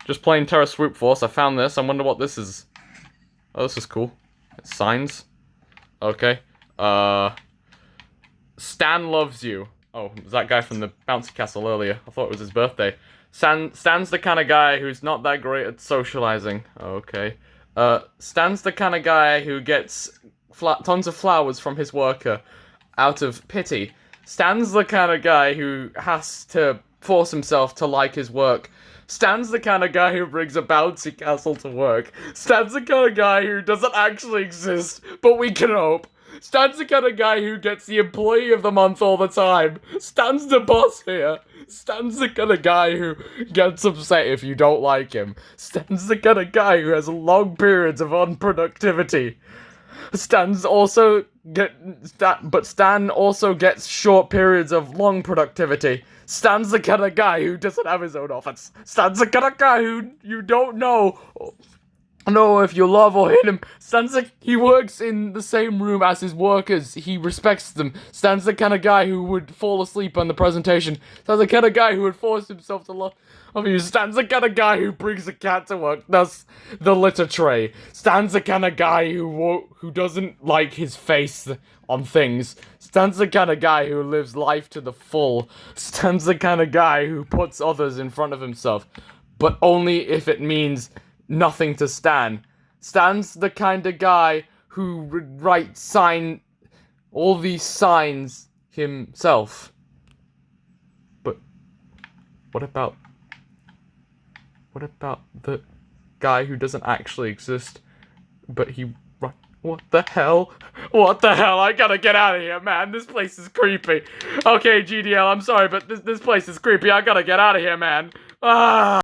Just playing TERRA SWOOP Force. I found this. I wonder what this is. Oh, this is cool. It's signs. Okay. Stan loves you. Oh, it was that guy from the bouncy castle earlier. I thought it was his birthday. Stan's the kind of guy who's not that great at socializing. Okay. Stan's the kind of guy who gets tons of flowers from his worker out of pity. Stan's the kind of guy who has to force himself to like his work. Stan's the kind of guy who brings a bouncy castle to work. Stan's the kind of guy who doesn't actually exist, but we can hope. Stan's the kind of guy who gets the employee of the month all the time. Stan's the boss here. Stan's the kind of guy who gets upset if you don't like him. Stan's the kind of guy who has long periods of unproductivity. Stan also gets short periods of long productivity. Stan's the kind of guy who doesn't have his own office. Stan's the kind of guy who you don't know if you love or hate him. He works in the same room as his workers. He respects them. Stan's the kind of guy who would fall asleep on the presentation. Stan's the kind of guy who would force himself to love you. Stan's the kind of guy who brings a cat to work. That's the litter tray. Stan's the kind of guy who doesn't like his face on things. Stan's the kind of guy who lives life to the full. Stan's the kind of guy who puts others in front of himself, but only if it means nothing to Stan. Stan's the kind of guy who writes all these signs himself. But what about the guy who doesn't actually exist, but he what the hell? What the hell? I gotta get out of here, man. This place is creepy. Okay, GDL, I'm sorry, but this place is creepy. I gotta get out of here, man. Ah!